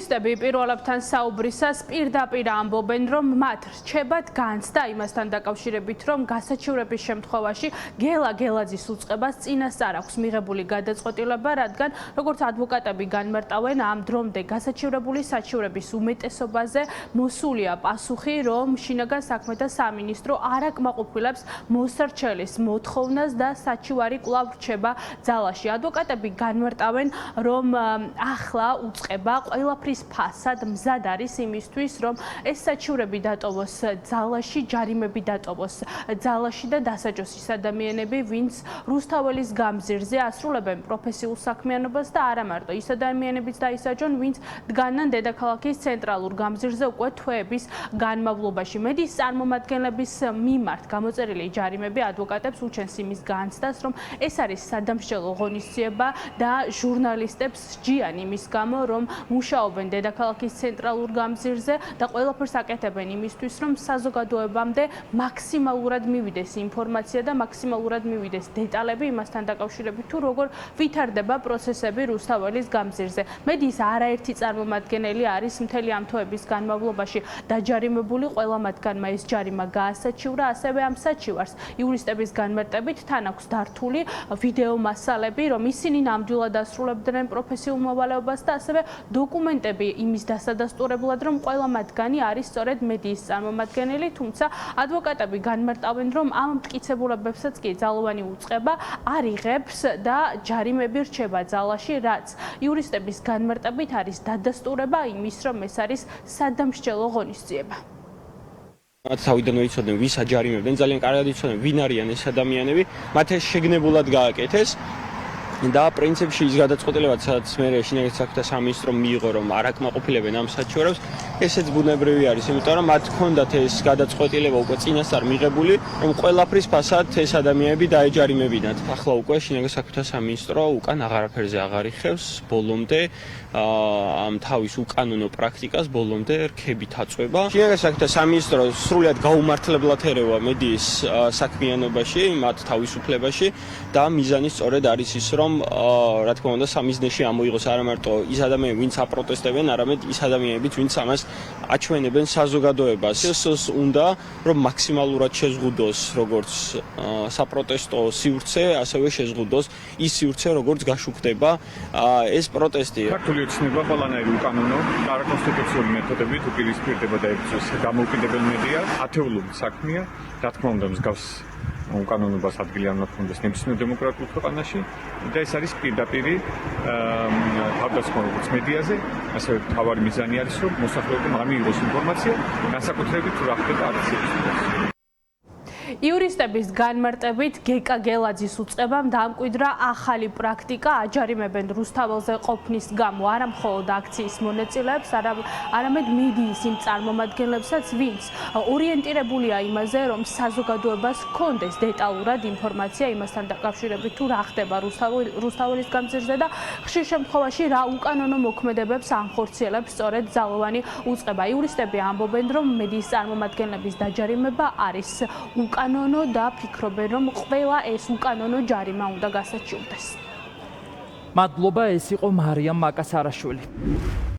იურისტები პირველებთან საუბრისას პირდაპირ ამბობენ, რომ მათ რჩებათ განცდა იმასთან დაკავშირებით, რომ გასაჩივრების შემთხვევაში გელაძის უწყებას წინასწარ აქვს მიღებული გადაწყვეტილება, რადგან როგორც ადვოკატები განმარტავენ, ამ დრომდე გასაჩივრებული საჩივრების უმეტესობაზე მოსულია პასუხი, რომ შინაგან საქმეთა სამინისტრო არ აკმაყოფილებს მოსარჩელის მოთხოვნას და საჩივარი კვლავ რჩება ძალაში. ადვოკატები განმარტავენ, რომ ახლა უწყება ყველაფრის ფასად მზად არის იმისთვის, რომ ეს საჩივრები დატოვოს ძალაში, ჯარიმები დატოვოს ძალაში და დასაჯოს ის ადამიანები, ვინც რუსთაველის გამზირზე ასრულებენ პროფესიულ საქმიანობას და არა მარტო ის ადამიანებიც დაისაჯონ, ვინც დგანან დედაქალაქის ცენტრალურ გამზირზე უკვე თვეების განმავლობაში. მედიის წარმომადგენლების მიმართ გამოწერილი ჯარიმები ადვოკატებს უჩენს იმის განცდას, რომ ეს არის სადამსჯელო ღონისძიება და ჟურნალისტებს სჯიან იმის გამო, რომ მუშაობენ დედაქალაქის ცენტრალურ გამზირზე და ყველაფერს აკეთებენ იმისთვის, რომ საზოგადოებამდე მაქსიმალურად მივიდეს ინფორმაცია და მაქსიმალურად მივიდეს დეტალები იმასთან დაკავშირებით, თუ როგორ ვითარდება პროცესები რუსთაველის გამზირზე. მედიის არაერთი წარმომადგენელი არის მთელი ამ თვეების განმავლობაში დაჯარიმებული, ყველა მათგანმა ეს ჯარიმა გაასაჩივრა, ასევე ამ საჩივარს იურისტების განმარტებით თან აქვს დართული ვიდეო მასალები, რომ ისინი ნამდვილად ასრულებდნენ პროფესიულ მოვალეობას და ასევე დოკუმენტები იმის დასადასტურებლად, რომ ყველა მათგანი არის სწორედ მედიის წარმომადგენელი, თუმცა ადვოკატები განმარტავენ, რომ ამ მტკიცებულებებსაც კი ძალოვანი უწყება არ იღებს და ჯარიმები რჩება ძალაში, რაც იურისტების განმარტებით არის დადასტურება იმის, რომ ეს არის სადამსჯელო ღონისძიება. თავიდანვე იცოდნენ, ვის აჯარიმებდნენ, ძალიან კარგად იცოდნენ, ვინ არიან ეს ადამიანები, მათ ეს შეგნებულად გააკეთეს. და პრინციპში ის გადაწყვეტილებაც, სადაც მე შინაგან საქმეთა სამინისტრო მიიღო, რომ არ აკმაყოფილებენ ამ საჩივრებს, ესეც ბუნებრივი არის, იმიტომ რომ მათ ჰქონდათ ეს გადაწყვეტილება უკვე წინასწარ მიღებული, რომ ყველაფრის ფასად ეს ადამიანები დაეჯარიმებინათ. ახლა უკვე შინაგან საქმეთა სამინისტრო უკან აღარაფერზე აღარ იხევს, ბოლომდე ამ თავის უკანონო პრაქტიკას ბოლომდე რქებით აწვება. შინაგან საქმეთა სამინისტრო სრულად გაუმართლებლად ერევა მედიის საქმიანობაში, მათ თავისუფლებაში და მიზანი სწორედ არის ის, რომ რა თქმა უნდა სამიზნეში ამოიღოს არა მარტო ის ადამიანები, ვინც აპროტესტებენ, არამედ ის ადამიანებიც, ვინც ამას აჩვენებენ საზოგადოებას. ეს უნდა, რომ მაქსიმალურად შეზღუდოს როგორც საპროტესტო სივრცე, ასევე შეზღუდოს ის სივრცე, როგორც გაშუქდება ეს პროტესტი. ქართული ოცნება ყველანაირი უკანონო და არაკონსტიტუციური მეთოდებით უპირისპირდება და ებრძვის დამოუკიდებელ მედიას. ათეულობით საქმეა, რა თქმა უნდა, მსგავს უკანონობას ადგილი არ უნდა ჰქონდეს ნებისმიერ დემოკრატიულ ქვეყანაში და ეს არის პირდაპირი თავდასხმა როგორც მედიაზე, ასევე თავარი მიზანი არის, რომ მოსახლეობამ მიიღოს ინფორმაცია, განსაკუთრებით თუ რა ხდება აკციების. იურისტების განმარტებით გელაძის უწყებამ დაამკვიდრა ახალი პრაქტიკა, აჯარიმებენ რუსთაველზე ყოფნის გამო არა მხოლოდ აქციის მონაწილეებს, არამედ მედიის იმ წარმომადგენლებსაც, ვინც ორიენტირებულია იმაზე, რომ საზოგადოებას ჰქონდეს დეტალურად ინფორმაცია იმასთან დაკავშირებით, თუ რა ხდება რუსთაველის გამზირზე და ხშირ შემთხვევაში რა უკანონო მოქმედებებს ანხორციელებს სწორედ ძალოვანი უწყება. იურისტები ამბობენ, რომ მედიის წარმომადგენლების დაჯარიმება არის უკანონო და ფიქრობენ, რომ ყველა ეს უკანონო ჯარიმა უნდა გასაჩივრდეს. მადლობა, ეს იყო მარიამ მაკასარაშვილი.